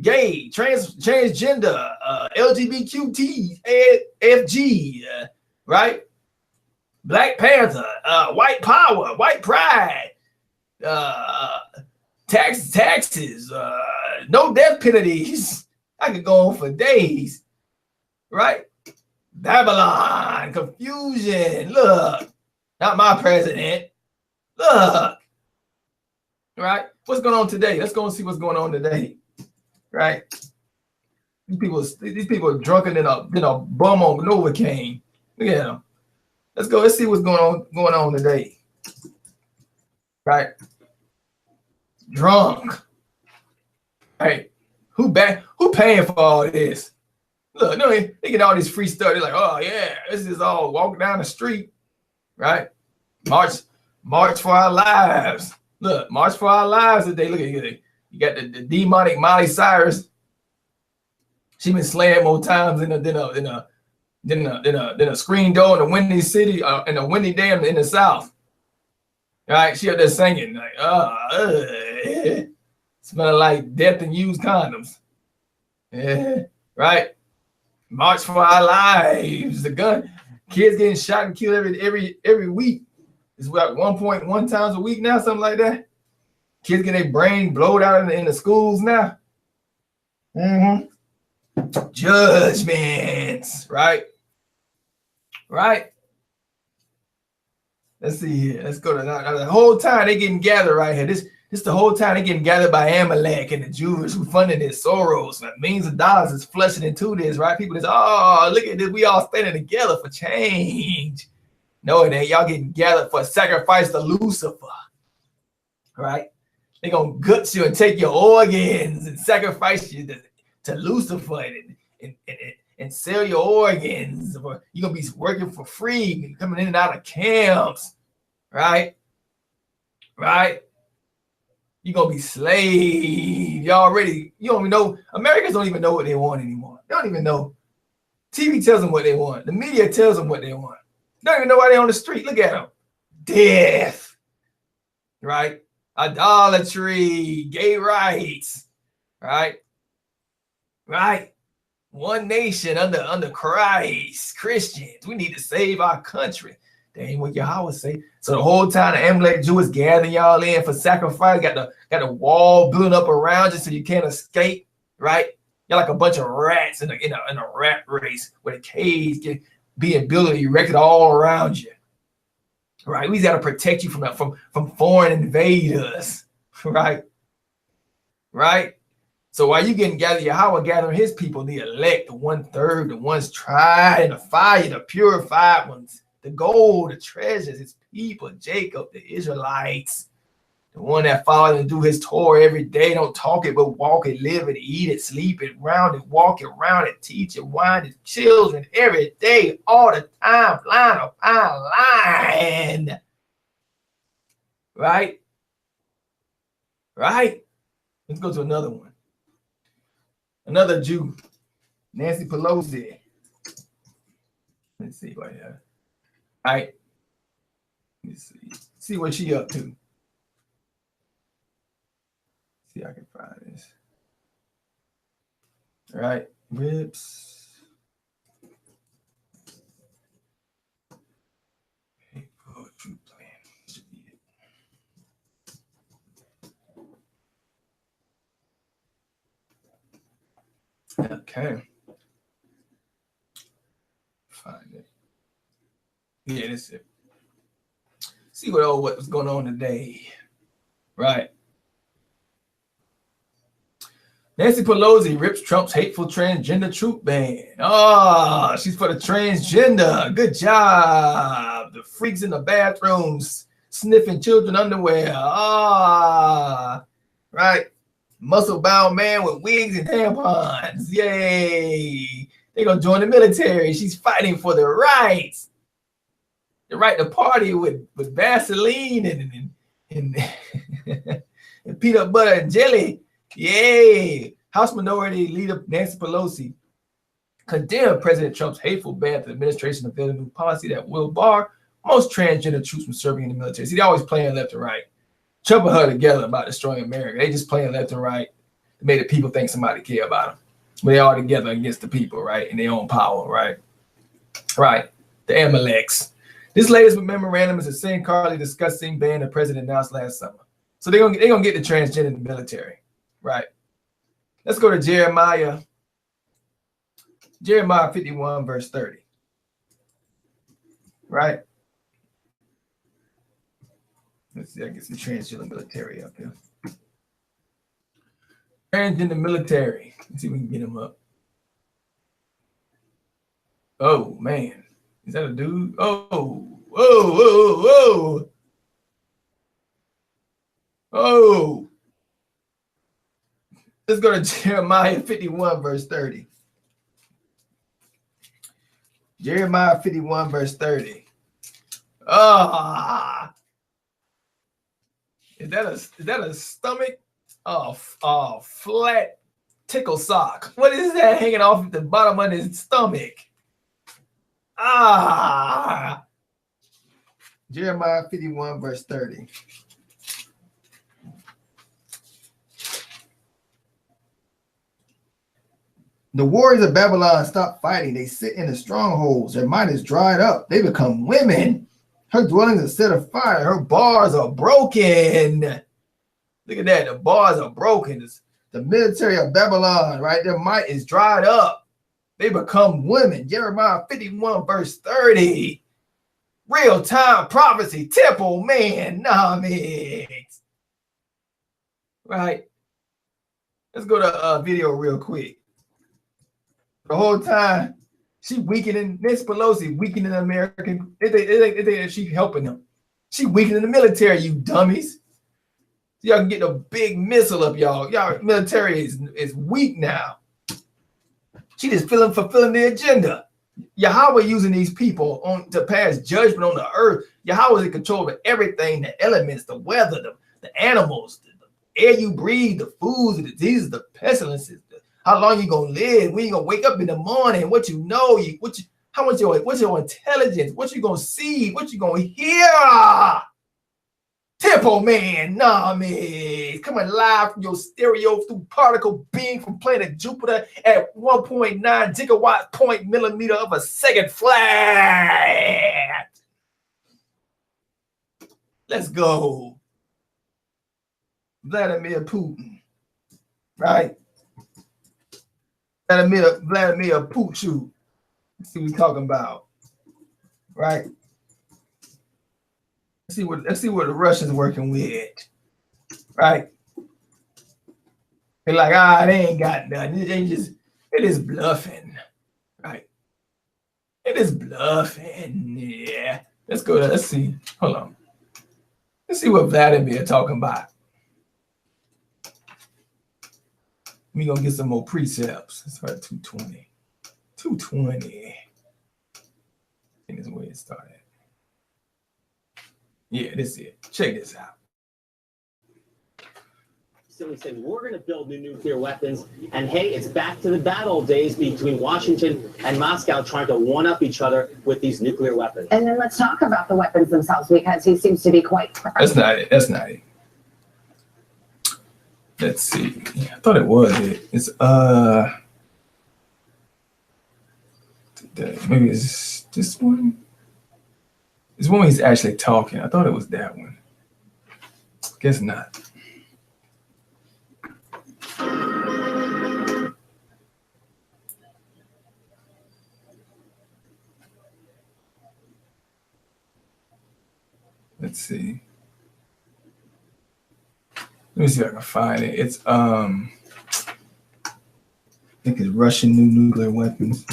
gay, transgender, LGBTQ, FG, right? Black Panther, white power, white pride, taxes, no death penalties. I could go on for days, right? Babylon, confusion. Look, not my president. Look, right? What's going on today? Let's go and see what's going on today, right? These people are drunker than a bum on Novocaine. Look at them. Let's go. Let's see what's going on today, right? Drunk, right? Who paying for all this? Look, no, they get all this free stuff. They're like, oh yeah, this is all walking down the street, right? March for our lives. Look, March for our lives today. Look at you. You got the demonic Miley Cyrus. She been slaying more times than a screen door in a windy city, in a windy day in the South. Right? She up there singing like, smelling like death and used condoms. Right? March for our lives. The gun. Kids getting shot and killed every week. It's about 1.1 times a week now, something like that. Kids get their brain blowed out in the schools now. Judgments, right? Let's Let's see here. Let's go to the whole time they getting gathered right here. This the whole time they getting gathered by Amalek and the Jews who funded this. Soros, millions of dollars is flushing into this, right? People just, oh, look at this. We all standing together for change. No, it ain't. Y'all getting gathered for a sacrifice to Lucifer, right? They gonna gut you and take your organs and sacrifice you to Lucifer and sell your organs. You're gonna be working for free, coming in and out of camps, right? Right? You're gonna be slave. You don't even know. Americans don't even know what they want anymore. They don't even know. TV tells them what they want. The media tells them what they want. They don't even know why they're on the street. Look at them. Death, right? Idolatry, gay rights, right? Right? One nation under Christ, Christians. We need to save our country. That ain't what Yahawahs say. So the whole time the Amalek Jew is gathering y'all in for sacrifice, got the wall building up around you so you can't escape, right? You're like a bunch of rats in a rat race where the caves get being built and erected all around you. Right, we got to protect you from foreign invaders, right? Right. So while you getting gathered, Yahawah gathering his people, the elect, the 1/3, the ones tried in the fire, the purified ones, the gold, the treasures, his people, Jacob, the Israelites, the one that follow and do his Torah every day, don't talk it, but walk it, live it, eat it, sleep it, round it, walk it, round it, teach it, wind it, children every day, all the time, line upon line. Right? Right? Let's go to another one. Another Jew, Nancy Pelosi. Let's see right here. All right. Let's see what she up to. See if I can find this. All right, rips. Hey, poetry plan. Should be it. Okay. Find it. Yeah, this is it. See what was going on today. Right. Nancy Pelosi rips Trump's hateful transgender troop ban. Oh, she's for the transgender. Good job. The freaks in the bathrooms sniffing children underwear. Ah, right. Muscle-bound man with wigs and tampons. Yay. They're going to join the military. She's fighting for the rights. The right to party with Vaseline and and peanut butter and jelly. Yay! House Minority Leader Nancy Pelosi condemned President Trump's hateful ban to the administration of a new policy that will bar most transgender troops from serving in the military. See, they always playing left and right. Trump and her together about destroying America. They just playing left and right to make the people think somebody care about them. But they all together against the people, right? In their own power, right? Right. The Amaleks. This latest memorandum is the same currently discussing ban the president announced last summer. So they're gonna get the transgender in the military. Right. Let's go to Jeremiah 51, verse 30. Right. Let's see, I get some transgender military up here. Transgender military. Let's see if we can get him up. Oh, man. Is that a dude? Oh, whoa, whoa, whoa. Oh. Let's go to Jeremiah 51, verse 30. Jeremiah 51, verse 30. Ah. Is that a stomach? Oh, flat tickle sock. What is that hanging off the bottom of his stomach? Ah. Jeremiah 51, verse 30. The warriors of Babylon stop fighting. They sit in the strongholds. Their might is dried up. They become women. Her dwellings are set afire. Her bars are broken. Look at that. The bars are broken. It's the military of Babylon, right? Their might is dried up. They become women. Jeremiah 51, verse 30. Real-time prophecy, temple man-nomics. Right? Let's go to a video real quick. The whole time, she weakening, Nancy Pelosi weakening the American. They think she helping them. She weakening the military, you dummies. Y'all can get a big missile up, y'all. Y'all military is weak now. She just fulfilling the agenda. Yahweh using these people to pass judgment on the earth. Yahweh is in control of everything, the elements, the weather, the animals, the air you breathe, the foods, the diseases, the pestilences, how long you gonna live, when you gonna wake up in the morning, what you know, what's your intelligence, what you gonna see, what you gonna hear. Temple man, coming live from your stereo through particle beam from planet Jupiter at 1.9 gigawatts point millimeter of a second flat. Let's go. Vladimir Putin, right? Vladimir Putin. Let's see what we're talking about, right? Let's see what the Russians working with, right? They're like, they ain't got nothing. It is bluffing, right? It is bluffing. Yeah. Let's see. Hold on. Let's see what Vladimir talking about. We gonna get some more precepts. Let's start at 220. 220. I think that's where it started. Yeah, this is it. Check this out. So we said we're going to build new nuclear weapons, and hey, it's back to the bad old days between Washington and Moscow trying to one-up each other with these nuclear weapons. And then let's talk about the weapons themselves, because he seems to be quite proud. That's not it. That's not it. Let's see. I thought it was it. It's maybe it's this one. It's one he's actually talking. I thought it was that one. Guess not. Let's see. Let me see if I can find it. It's I think it's Russian new nuclear weapons.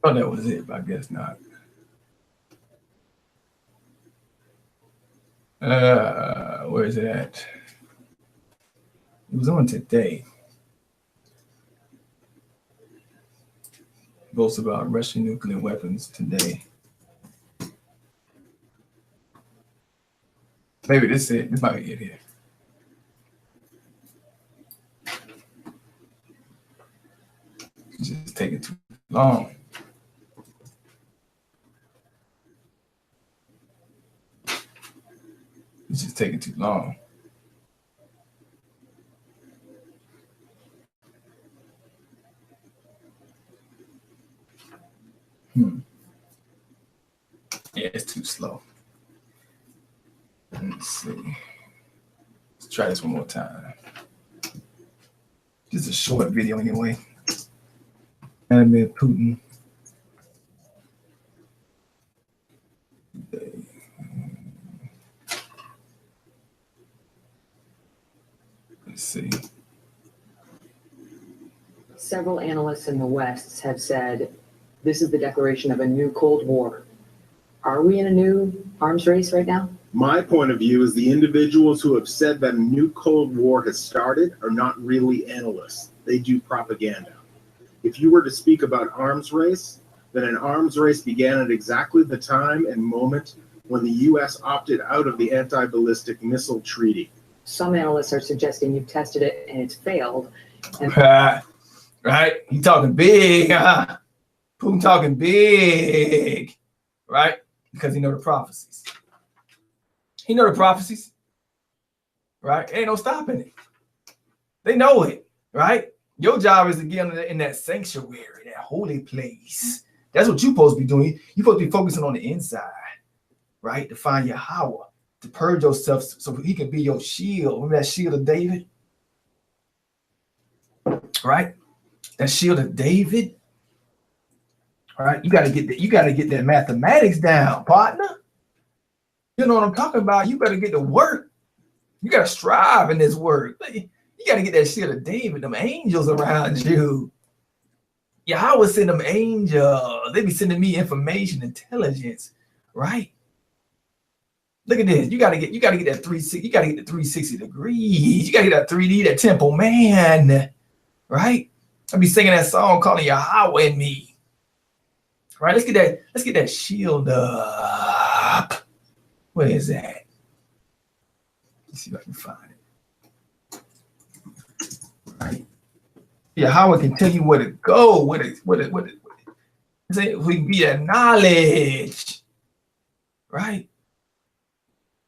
Oh, that was it, but I guess not. Where is it at? It was on today. Boasts about Russian nuclear weapons today. Maybe this is it. This might be it here. It's just taking too long. It's just taking too long. Yeah, it's too slow. Let's see. Let's try this one more time. Just a short video anyway. Vladimir Putin. Let's see. Several analysts in the West have said this is the declaration of a new Cold War. Are we in a new arms race right now? My point of view is the individuals who have said that a new Cold War has started are not really analysts. They do propaganda. If you were to speak about arms race, then an arms race began at exactly the time and moment when the U.S. opted out of the anti-ballistic missile treaty. Some analysts are suggesting you've tested it and it's failed. And right? He talking big. Putin talking big. Right? Because he know the prophecies. He know the prophecies. Right? Ain't no stopping it. They know it. Right? Your job is to get in that sanctuary, that holy place. That's what you're supposed to be doing. You're supposed to be focusing on the inside. Right? To find Yahawah. To purge yourself so he can be your shield. Remember that shield of David? Right? That shield of David. Right? You gotta get that mathematics down, partner. You know what I'm talking about? You better get to work. You gotta strive in this work. You gotta get that shield of David, them angels around you. Yahweh send them angels. They be sending me information, intelligence, right? Look at this. You gotta get that 360. You gotta get the 360 degrees. You gotta get that 3D, that temple man, right? I be singing that song calling Yahweh in me. Right? Let's get that shield up. Where is that? Let's see if I can find it. Right. Yahweh can tell you where to go, we can be that knowledge. Right?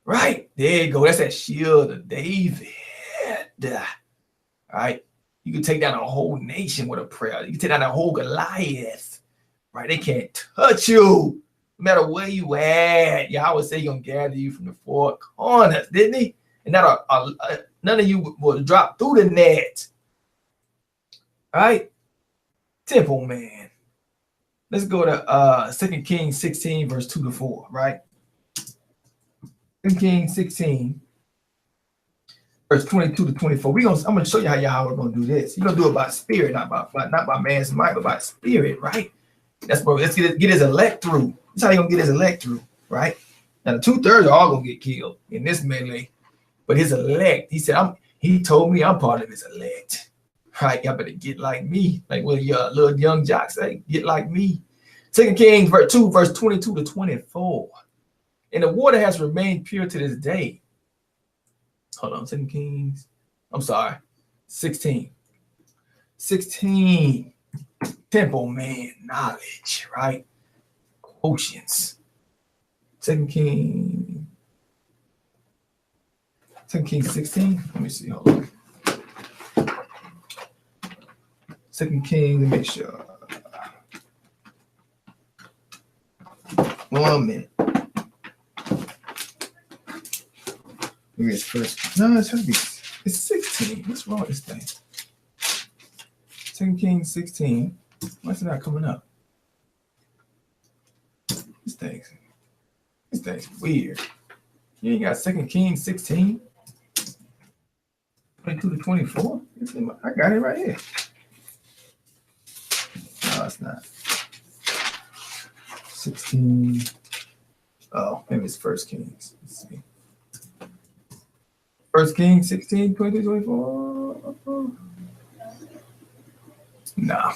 Right. There you go. That's that shield of David. Right? You can take down a whole nation with a prayer. You can take down a whole Goliath. Right? They can't touch you. No matter where you at. Yahweh say he's gonna gather you from the four corners, didn't he? And that none of you will drop through the net. Right? Temple man. Let's go to 2 Kings 16, verse 2-4, right? 2 Kings 16, verse 22-24. I'm gonna show you how Yahweh gonna do this. You're gonna do it by spirit, not by man's might, but by spirit, right? That's where let's get his elect through. That's how you're gonna get his elect through, right? Now the 2/3 are all gonna get killed in this melee, but his elect, he told me I'm part of his elect. Right, y'all better get like me. Like what your little young jock say, get like me. 2 Kings 2, verse 22-24. And the water has remained pure to this day. Hold on, 2 Kings. I'm sorry. 16. 16. Temple man knowledge, right? Quotients. 2 Kings 16. Let me see. Hold on. 2 Kings, let me make sure. 1 minute. Maybe it's first. No, it's gonna be. It's 16. What's wrong with this thing? 2 Kings 16. Why is it not coming up? This thing's weird. You ain't got 2 Kings 16. 22-24. I got it right here. No, it's not. 16. Oh, maybe it's 1 Kings. Let's see. 1 Kings 16, 22-24. No.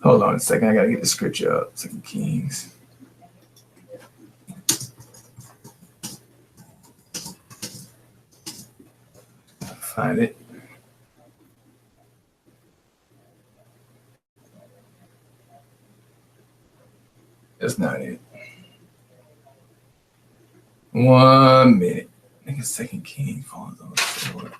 Hold on a second. I gotta get the scripture up. 2 Kings. Find it. That's not it. 1 minute. I think it's 2 King falls on the sword.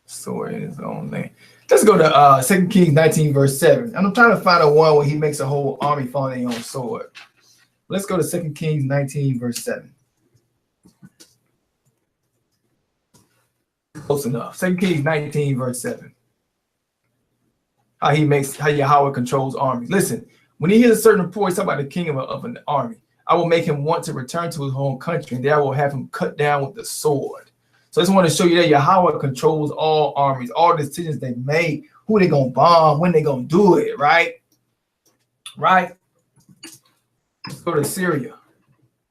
Sword in his own land. Let's go to 2 Kings 19, verse 7. And I'm trying to find a one where he makes a whole army fall on their own sword. Let's go to 2 Kings 19, verse 7. Close enough. 2 Kings 19, verse 7. How Yahweh controls armies. Listen, when he hears a certain report, he's talking about the king of an army. I will make him want to return to his home country, and there I will have him cut down with the sword. So I just want to show you that Yahweh controls all armies, all decisions they make, who they gonna bomb, when they gonna do it, right? Right? Let's go to Syria.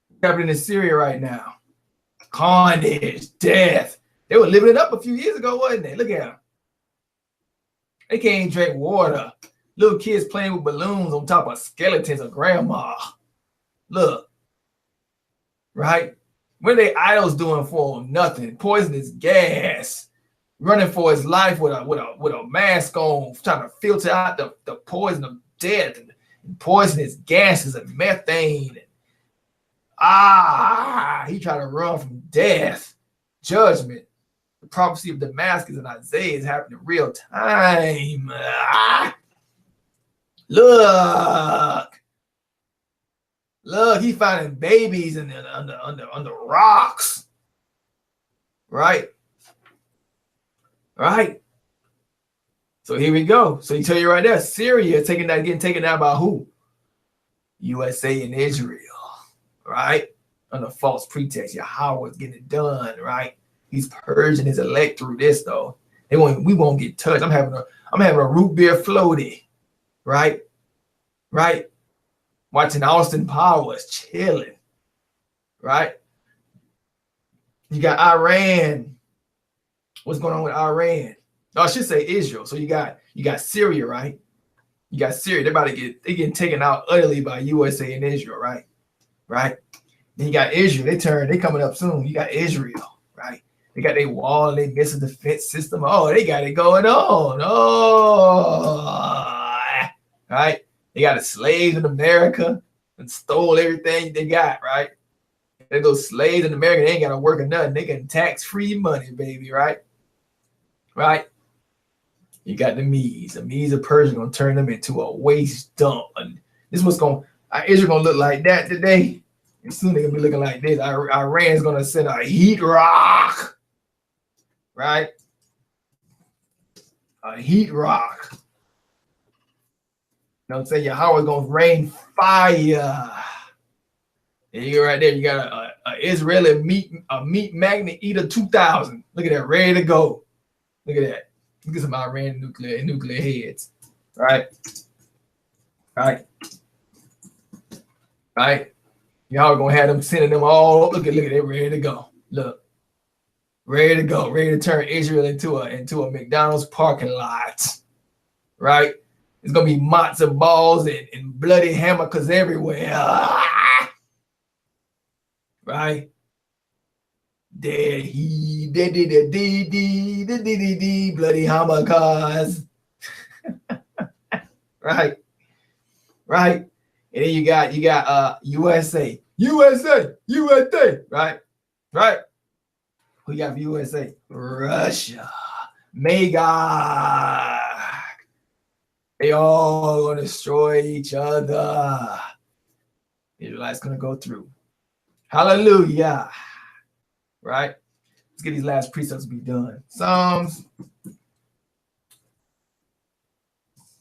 What's happening in Syria right now? Carnage, death. They were living it up a few years ago, wasn't they? Look at them. They can't drink water. Little kids playing with balloons on top of skeletons of grandma. Look. Right? What are they idols doing for them? Nothing. Poisonous gas. Running for his life with a mask on, trying to filter out the poison of death and poisonous gases and methane. He tried to run from death. Judgment. The prophecy of Damascus and Isaiah is happening in real time. Look, he finding babies under rocks. Right? So So here we go. So you tell you right there, Syria getting taken out by who? USA and Israel, right? Under false pretext. Yahawah's getting it done, right? He's purging his elect through this though. We won't get touched. I'm having a root beer floaty, right? Right? Watching Austin Powers chilling, right? You got Iran. What's going on with Iran? No, I should say Israel. So you got Syria, right? You got Syria. They're getting taken out utterly by USA and Israel, right? Right. Then you got Israel. They coming up soon. You got Israel, right? They got their wall and their missile defense system. Oh, they got it going on. Oh, right. They got the slaves in America and stole everything they got, right? And those slaves in America, they ain't got to work or nothing. They getting tax-free money, baby, right? Right? You got the Medes. The Medes of Persia going to turn them into a waste dump. And this is what's going Israel going to look like that today. And soon they're going to be looking like this. Iran's going to send a heat rock. Right? A heat rock. You know what I'm saying? Yahawah's going to rain fire. And you right there. You got a Israeli meat magnet eater 2000. Look at that. Ready to go. Look at that. Look at some Iran nuclear heads. Right? Right? Right? Y'all gonna have them sending them all. Look at they ready to go. Look. Ready to go. Ready to turn Israel into a McDonald's parking lot. Right? It's gonna be matzo balls and bloody hamburgers everywhere. Right? Bloody hamburgers. Right? Right? And then you got USA. Right? Right? Who you got for USA? Russia. Magog. They all gonna destroy each other. Israelites gonna go through. Hallelujah. Right? Let's get these last precepts to be done. Psalms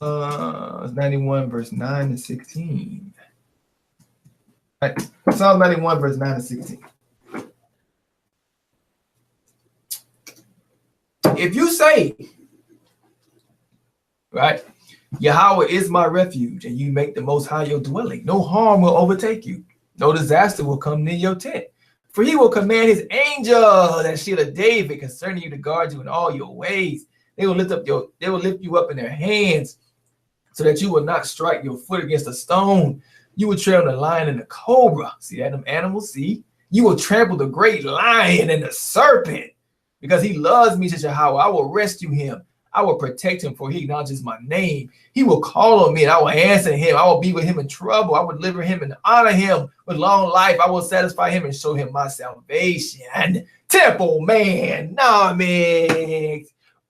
91 verse 9 and 16. Right. Psalm 91 verse 9 and 16. If you say, right, Yahawah is my refuge, and you make the Most High your dwelling, no harm will overtake you, no disaster will come near your tent. For he will command his angel, that shield of David, concerning you to guard you in all your ways. They will lift you up in their hands, so that you will not strike your foot against a stone. You will tread on the lion and the cobra. See that, them animals? See? You will trample the great lion and the serpent. Because he loves me, says Yahawah, I will rescue him. I will protect him, for he acknowledges my name. He will call on me, and I will answer him. I will be with him in trouble. I will deliver him and honor him with long life. I will satisfy him and show him my salvation. Temple man, Namix,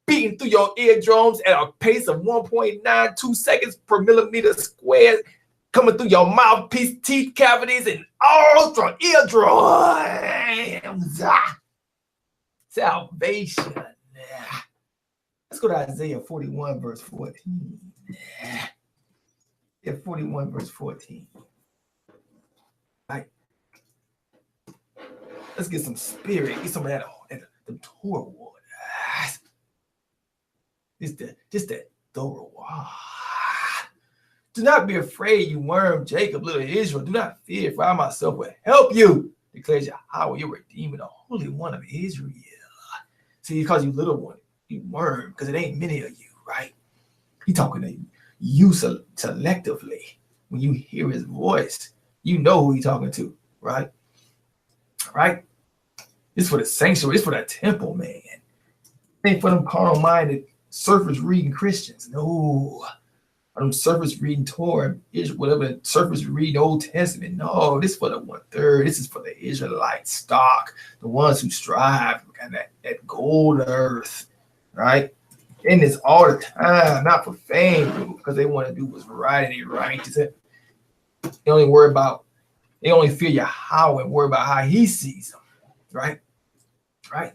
beating through your eardrums at a pace of 1.92 seconds per millimeter squared, coming through your mouthpiece, teeth cavities, and all through eardrums. Salvation. Let's go to Isaiah 41 verse 14. Yeah, 41 verse 14. Right. Let's get some spirit. Get some of that the Torah water. Just that Torah water. Do not be afraid, you worm Jacob, little Israel. Do not fear, for I myself will help you, declares Yahawah, your Redeemer, the Holy One of Israel. See, he calls you little one, you worm, because it ain't many of you, right? He talking to you selectively. When you hear his voice, you know who he's talking to, right? Right? It's for the sanctuary. It's for the temple, man. It ain't for them carnal-minded, surface-reading Christians. No. Them surface reading Torah, whatever surface reading Old Testament. No, this is for the 1/3. This is for the Israelite stock, the ones who strive and that gold earth, right? In this all the time, not for fame, because they want to do what's right and they righteous. They only fear Yahawah and worry about how he sees them, right? Right?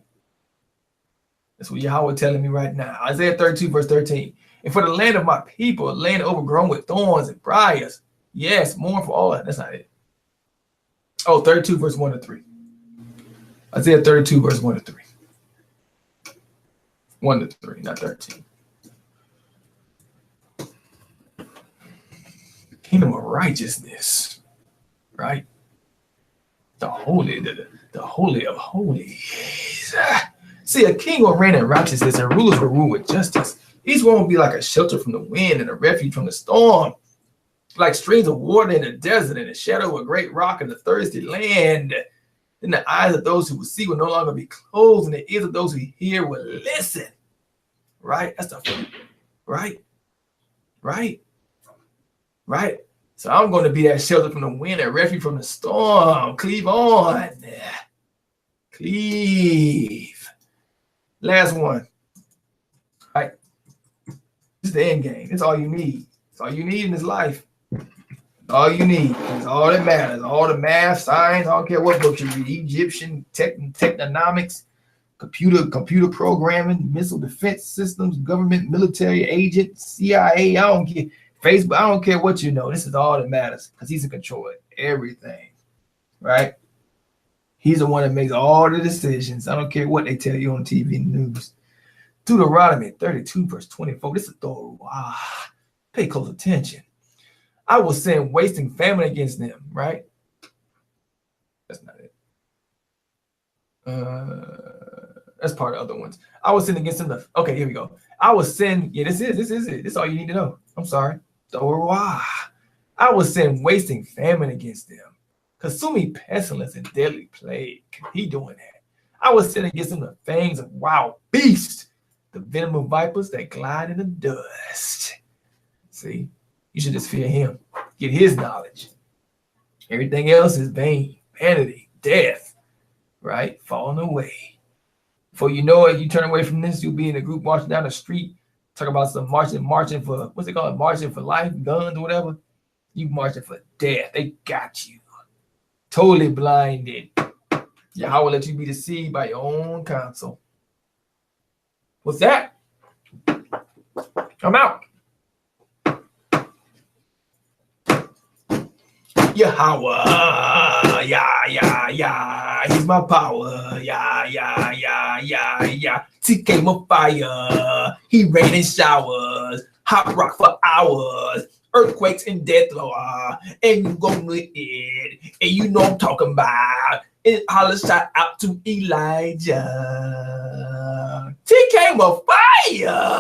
That's what Yahawah telling me right now. Isaiah 32 verse 13. And for the land of my people, a land overgrown with thorns and briars. Yes, mourn for all that. That's not it. Oh, 32 verse 1 to 3. Isaiah 32 verse 1 to 3. 1 to 3, not 13. Kingdom of righteousness, right? The holy of holies. See, a king will reign in righteousness and rulers will rule with justice. Each one will be like a shelter from the wind and a refuge from the storm, like streams of water in the desert and the shadow of a great rock in the thirsty land. Then the eyes of those who will see will no longer be closed, and the ears of those who hear will listen. Right? That's the right. Right? So I'm going to be that shelter from the wind, a refuge from the storm. Cleave on. Cleave. Last one. All right. This is the end game. It's all you need. It's all you need in this life. All you need. It's all that matters. All the math, science, I don't care what books you read. Egyptian, technonomics, computer programming, missile defense systems, government, military agent, CIA, I don't care. Facebook, I don't care what you know. This is all that matters because he's in control of everything, right? He's the one that makes all the decisions. I don't care what they tell you on TV and news. Deuteronomy 32 verse 24. This is Torah. Pay close attention. I will send wasting famine against them, right? That's not it. That's part of other ones. I will send against them. Okay, here we go. I will send. Yeah, this is it. This is all you need to know. I'm sorry. Torah. I will send wasting famine against them, consuming pestilence and deadly plague. He doing that. I will send against them the fangs of wild beasts, the venom of vipers that glide in the dust. See, you should just fear him. Get his knowledge. Everything else is vain, vanity, death, right? Falling away. Before you know it, you turn away from this, you'll be in a group marching down the street, talk about some marching for, what's it called? Marching for life, guns or whatever. You marching for death. They got you. Totally blinded. Yahweh let you be deceived by your own counsel. What's that? I'm out. Yahawah, yeah, he's my power, yeah. TK my fire, he rain in showers, hot rock for hours, earthquakes and death, Lord, and you gon' with it, and you know I'm talking about, and holla shout out to Elijah, TK my fire.